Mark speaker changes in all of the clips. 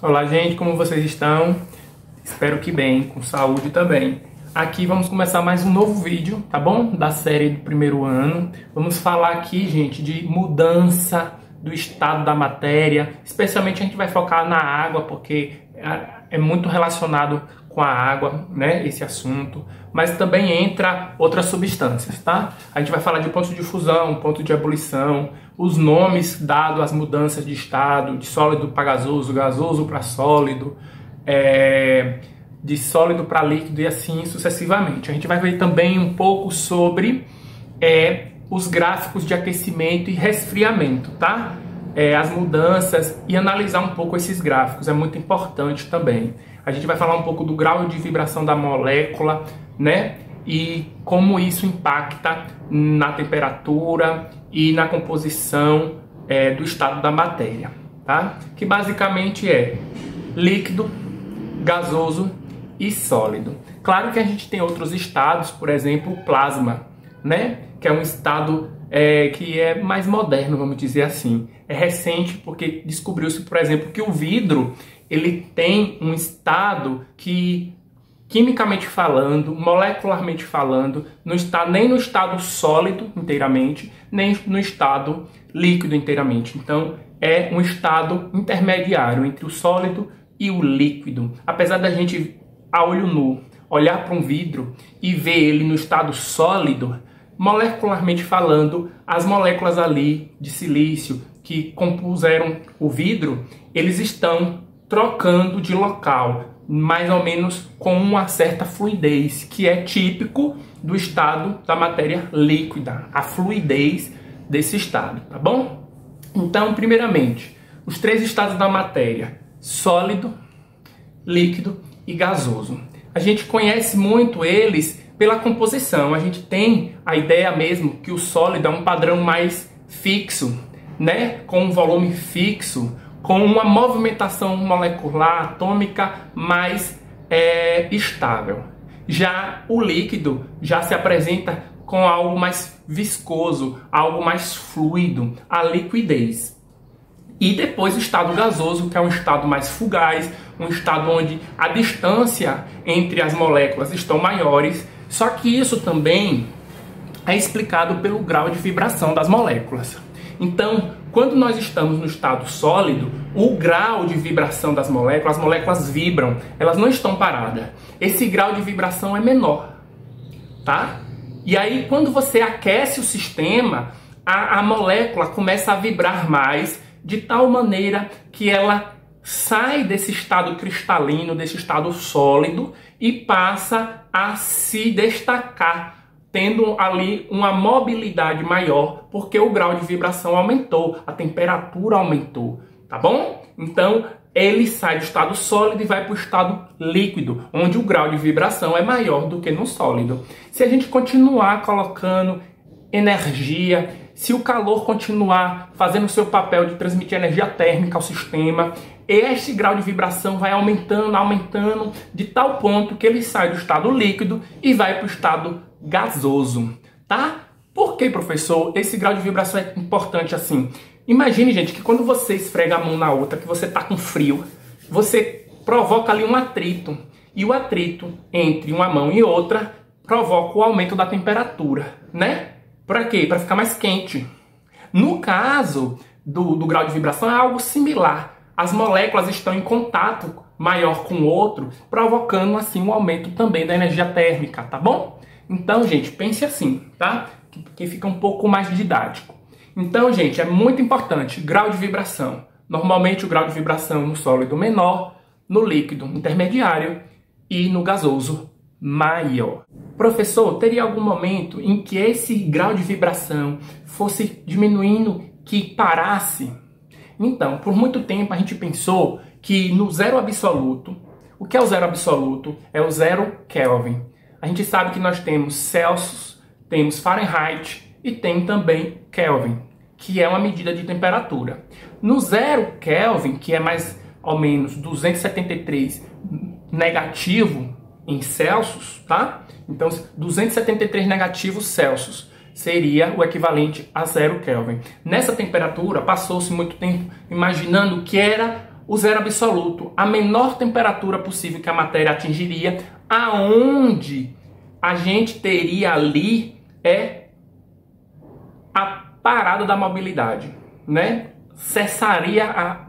Speaker 1: Olá, gente, como vocês estão? Espero que bem, com saúde também. Aqui vamos começar mais um novo vídeo, tá bom? Da série do primeiro ano. Vamos falar aqui, gente, de mudança do estado da matéria. Especialmente a gente vai focar na água, porque é muito relacionado com a água, né? Esse assunto. Mas também entra outras substâncias, tá? A gente vai falar de pontos de fusão, ponto de ebulição, os nomes dados às mudanças de estado, de sólido para gasoso, gasoso para sólido, de sólido para líquido e assim sucessivamente. A gente vai ver também um pouco sobre os gráficos de aquecimento e resfriamento, tá? As mudanças e analisar um pouco esses gráficos, é muito importante também. A gente vai falar um pouco do grau de vibração da molécula, né? E como isso impacta na temperatura e na composição do estado da matéria, tá? Que basicamente é líquido, gasoso e sólido. Claro que a gente tem outros estados, por exemplo, o plasma, né? Que é um estado que é mais moderno, vamos dizer assim. É recente porque descobriu-se, por exemplo, que o vidro ele tem um estado que, quimicamente falando, molecularmente falando, não está nem no estado sólido inteiramente, nem no estado líquido inteiramente. Então, é um estado intermediário entre o sólido e o líquido. Apesar da gente, a olho nu, olhar para um vidro e ver ele no estado sólido, molecularmente falando, as moléculas ali de silício que compuseram o vidro, eles estão trocando de local, mais ou menos com uma certa fluidez, que é típico do estado da matéria líquida, a fluidez desse estado, tá bom? Então, primeiramente, os três estados da matéria: sólido, líquido e gasoso. A gente conhece muito eles pela composição. A gente tem a ideia mesmo que o sólido é um padrão mais fixo, né? Com um volume fixo, com uma movimentação molecular atômica mais estável. Já o líquido já se apresenta com algo mais viscoso, algo mais fluido, a liquidez. E depois o estado gasoso, que é um estado mais fugaz, um estado onde a distância entre as moléculas estão maiores, só que isso também é explicado pelo grau de vibração das moléculas. Então, quando nós estamos no estado sólido, o grau de vibração das moléculas, as moléculas vibram, elas não estão paradas. Esse grau de vibração é menor, tá? E aí, quando você aquece o sistema, a molécula começa a vibrar mais, de tal maneira que ela sai desse estado cristalino, desse estado sólido, e passa a se destacar, tendo ali uma mobilidade maior, porque o grau de vibração aumentou, a temperatura aumentou, tá bom? Então, ele sai do estado sólido e vai para o estado líquido, onde o grau de vibração é maior do que no sólido. Se a gente continuar colocando energia, se o calor continuar fazendo o seu papel de transmitir energia térmica ao sistema, este grau de vibração vai aumentando, aumentando, de tal ponto que ele sai do estado líquido e vai para o estado gasoso, tá? Por que, professor, esse grau de vibração é importante assim? Imagine, gente, que quando você esfrega a mão na outra, que você tá com frio, você provoca ali um atrito. E o atrito entre uma mão e outra provoca o aumento da temperatura, né? Para quê? Para ficar mais quente. No caso do grau de vibração é algo similar. As moléculas estão em contato maior com o outro, provocando assim um aumento também da energia térmica, tá bom? Então, gente, pense assim, tá? Que fica um pouco mais didático. Então, gente, é muito importante, grau de vibração. Normalmente o grau de vibração no sólido menor, no líquido intermediário e no gasoso maior. Professor, teria algum momento em que esse grau de vibração fosse diminuindo, que parasse? Então, por muito tempo a gente pensou que no zero absoluto, o que é o zero absoluto? É o 0 Kelvin. A gente sabe que nós temos Celsius, temos Fahrenheit e tem também Kelvin, que é uma medida de temperatura. No 0 Kelvin, que é mais ou menos 273 negativo em Celsius, tá? Então, 273 negativos Celsius seria o equivalente a 0 Kelvin. Nessa temperatura, passou-se muito tempo imaginando que era o zero absoluto, a menor temperatura possível que a matéria atingiria, aonde a gente teria ali a parada da mobilidade, né? Cessaria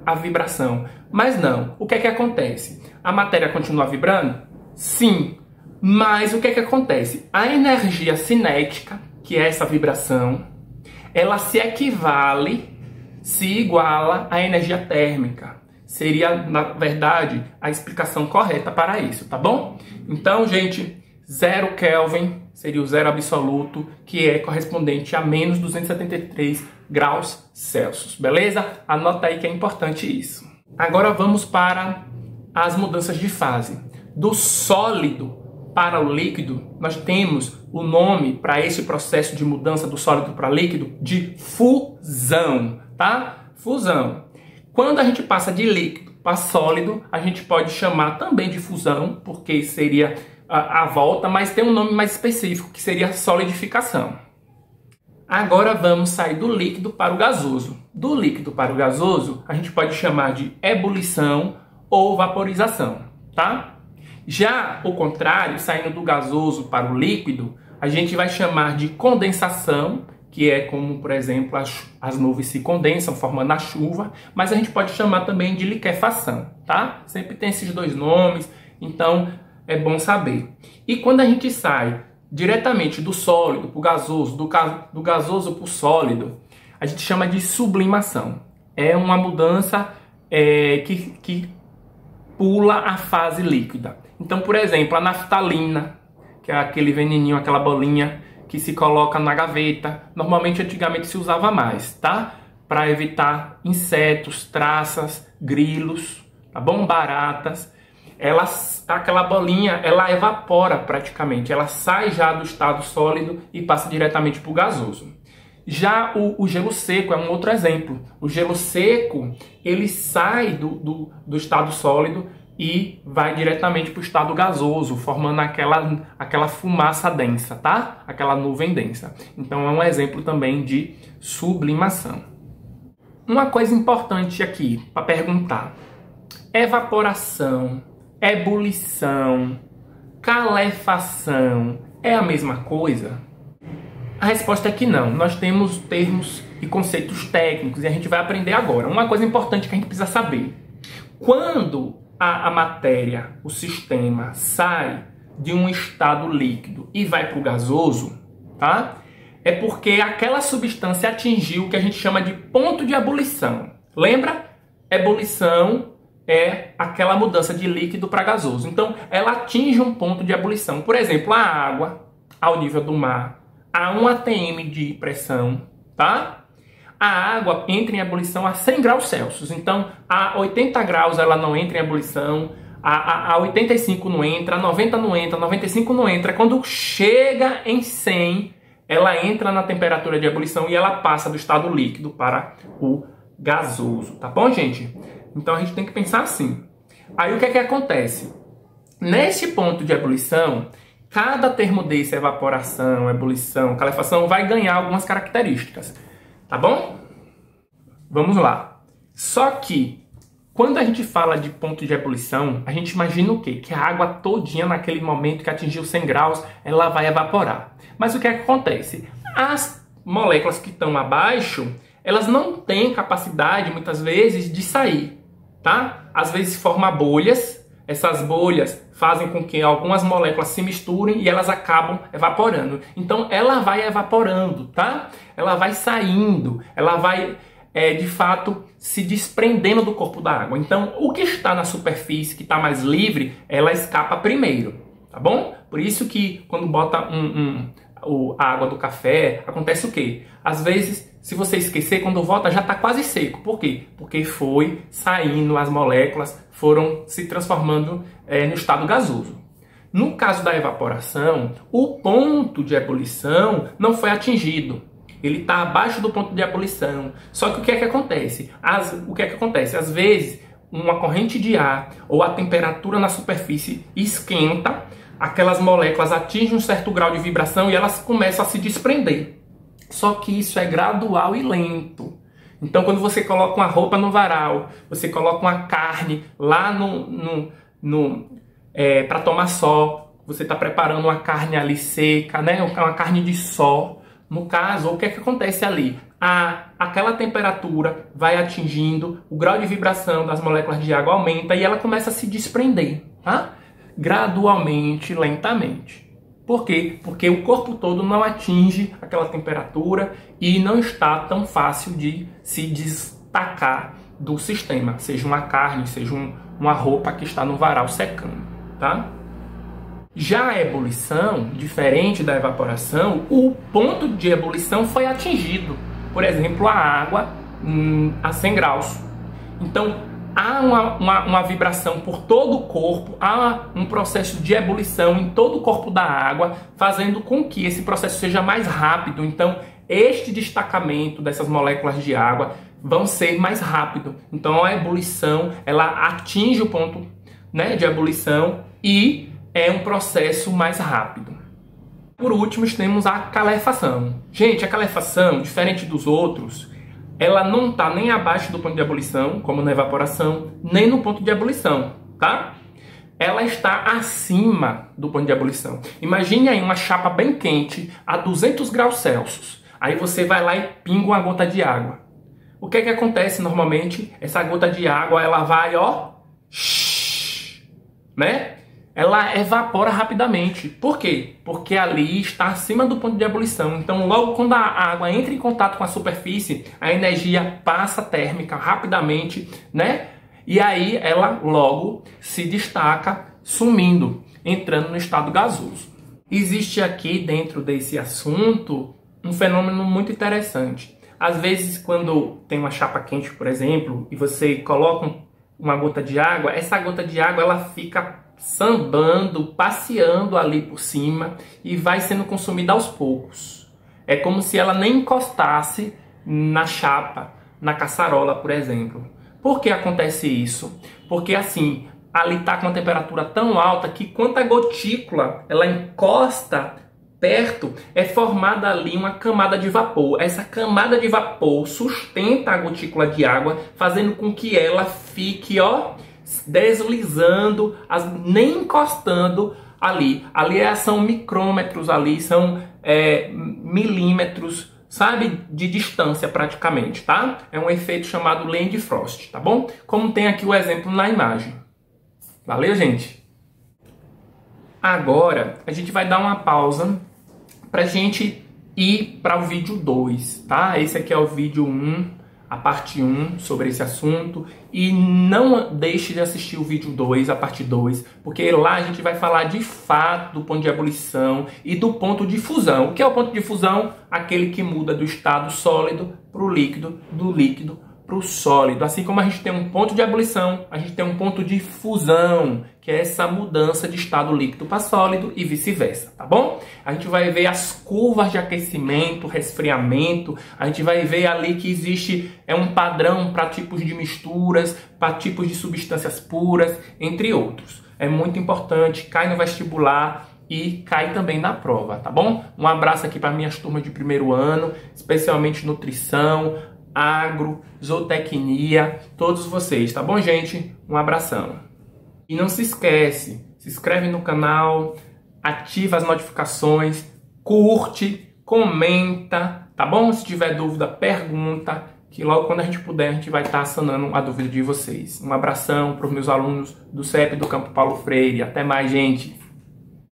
Speaker 1: a vibração. Mas não, o que é que acontece? A matéria continua vibrando? Sim, mas o que é que acontece? A energia cinética, que é essa vibração, ela se iguala à energia térmica. Seria, na verdade, a explicação correta para isso, tá bom? Então, gente, 0 Kelvin seria o zero absoluto, que é correspondente a menos 273 graus Celsius, beleza? Anota aí que é importante isso. Agora vamos para as mudanças de fase. Do sólido para o líquido, nós temos o nome para esse processo de mudança do sólido para líquido de fusão, tá? Fusão. Quando a gente passa de líquido para sólido, a gente pode chamar também de fusão, porque seria a volta, mas tem um nome mais específico, que seria solidificação. Agora vamos sair do líquido para o gasoso. Do líquido para o gasoso, a gente pode chamar de ebulição ou vaporização, tá? Já o contrário, saindo do gasoso para o líquido, a gente vai chamar de condensação, que é como, por exemplo, as nuvens se condensam, formando a chuva, mas a gente pode chamar também de liquefação, tá? Sempre tem esses dois nomes, então é bom saber. E quando a gente sai diretamente do sólido para o gasoso, do gasoso para o sólido, a gente chama de sublimação. É uma mudança que pula a fase líquida. Então, por exemplo, a naftalina, que é aquele veneninho, aquela bolinha que se coloca na gaveta. Normalmente, antigamente se usava mais, tá? Para evitar insetos, traças, grilos, tá bom? Baratas. Aquela bolinha, ela evapora praticamente. Ela sai já do estado sólido e passa diretamente para o gasoso. Já o gelo seco é um outro exemplo. O gelo seco, ele sai do estado sólido e vai diretamente para o estado gasoso, formando aquela fumaça densa, tá? Aquela nuvem densa. Então é um exemplo também de sublimação. Uma coisa importante aqui para perguntar: evaporação, ebulição, calefação é a mesma coisa? A resposta é que não. Nós temos termos e conceitos técnicos e a gente vai aprender agora. Uma coisa importante que a gente precisa saber: quando a matéria, o sistema, sai de um estado líquido e vai para o gasoso, tá? É porque aquela substância atingiu o que a gente chama de ponto de ebulição. Lembra? Ebulição é aquela mudança de líquido para gasoso. Então, ela atinge um ponto de ebulição. Por exemplo, a água, ao nível do mar, a 1 atm de pressão, tá? A água entra em ebulição a 100 graus Celsius. Então, a 80 graus ela não entra em ebulição, a 85 não entra, a 90 não entra, a 95 não entra. Quando chega em 100, ela entra na temperatura de ebulição e ela passa do estado líquido para o gasoso, tá bom, gente? Então, a gente tem que pensar assim. Aí, o que é que acontece? Nesse ponto de ebulição, cada termo desse, evaporação, ebulição, calefação, vai ganhar algumas características. Tá bom? Vamos lá. Só que, quando a gente fala de ponto de ebulição, a gente imagina o quê? Que a água todinha naquele momento que atingiu 100 graus, ela vai evaporar. Mas o que é que acontece? As moléculas que estão abaixo, elas não têm capacidade, muitas vezes, de sair, tá? Às vezes forma bolhas. Essas bolhas fazem com que algumas moléculas se misturem e elas acabam evaporando. Então, ela vai evaporando, tá? Ela vai saindo, ela vai, de fato, se desprendendo do corpo da água. Então, o que está na superfície, que está mais livre, ela escapa primeiro, tá bom? Por isso que, quando bota a água do café, acontece o quê? Às vezes, se você esquecer, quando volta já está quase seco. Por quê? Porque foi saindo, as moléculas foram se transformando no estado gasoso. No caso da evaporação, o ponto de ebulição não foi atingido. Ele está abaixo do ponto de ebulição. Só que o que é que acontece? Às vezes, uma corrente de ar ou a temperatura na superfície esquenta, aquelas moléculas atingem um certo grau de vibração e elas começam a se desprender. Só que isso é gradual e lento. Então, quando você coloca uma roupa no varal, você coloca uma carne lá para tomar sol, você está preparando uma carne ali seca, né? Uma carne de sol. No caso, o que é que acontece ali? Aquela temperatura vai atingindo, o grau de vibração das moléculas de água aumenta e ela começa a se desprender, tá? Gradualmente, lentamente. Por quê? Porque o corpo todo não atinge aquela temperatura e não está tão fácil de se destacar do sistema, seja uma carne, seja uma roupa que está no varal secando, tá? Já a ebulição, diferente da evaporação, o ponto de ebulição foi atingido. Por exemplo, a água a 100 graus. Então, há uma vibração por todo o corpo, há um processo de ebulição em todo o corpo da água, fazendo com que esse processo seja mais rápido. Então, este destacamento dessas moléculas de água vão ser mais rápido. Então, a ebulição, ela atinge o ponto, né, de ebulição e é um processo mais rápido. Por último, temos a calefação. Gente, a calefação, diferente dos outros, ela não está nem abaixo do ponto de ebulição, como na evaporação, nem no ponto de ebulição, tá? Ela está acima do ponto de ebulição. Imagine aí uma chapa bem quente a 200 graus Celsius. Aí você vai lá e pinga uma gota de água. O que é que acontece normalmente? Essa gota de água, ela vai, ó, né? Ela evapora rapidamente. Por quê? Porque ali está acima do ponto de ebulição. Então, logo quando a água entra em contato com a superfície, a energia passa térmica rapidamente, né? E aí ela logo se destaca, sumindo, entrando no estado gasoso. Existe aqui dentro desse assunto um fenômeno muito interessante. Às vezes, quando tem uma chapa quente, por exemplo, e você coloca uma gota de água, essa gota de água ela fica sambando, passeando ali por cima e vai sendo consumida aos poucos. É como se ela nem encostasse na chapa, na caçarola, por exemplo. Por que acontece isso? Porque assim, ali está com uma temperatura tão alta que quando a gotícula ela encosta perto, é formada ali uma camada de vapor. Essa camada de vapor sustenta a gotícula de água, fazendo com que ela fique, ó, deslizando, nem encostando ali. Ali são micrômetros, ali são milímetros, sabe, de distância praticamente, tá? É um efeito chamado Land-Frost, tá bom? Como tem aqui o exemplo na imagem. Valeu, gente? Agora, a gente vai dar uma pausa pra gente ir para o vídeo 2, tá? Esse aqui é o vídeo 1. A parte 1 sobre esse assunto, e não deixe de assistir o vídeo 2, a parte 2, porque lá a gente vai falar de fato do ponto de ebulição e do ponto de fusão. O que é o ponto de fusão? Aquele que muda do estado sólido para o líquido, do líquido para o sólido. Assim como a gente tem um ponto de ebulição, a gente tem um ponto de fusão, que é essa mudança de estado líquido para sólido e vice-versa, tá bom? A gente vai ver as curvas de aquecimento, resfriamento, a gente vai ver ali que existe um padrão para tipos de misturas, para tipos de substâncias puras, entre outros. É muito importante, cai no vestibular e cai também na prova, tá bom? Um abraço aqui para minhas turmas de primeiro ano, especialmente nutrição, agro, zootecnia, todos vocês, tá bom, gente? Um abração. E não se esquece, se inscreve no canal, ativa as notificações, curte, comenta, tá bom? Se tiver dúvida, pergunta, que logo quando a gente puder, a gente vai estar sanando a dúvida de vocês. Um abração para os meus alunos do CEP do Campo Paulo Freire. Até mais, gente!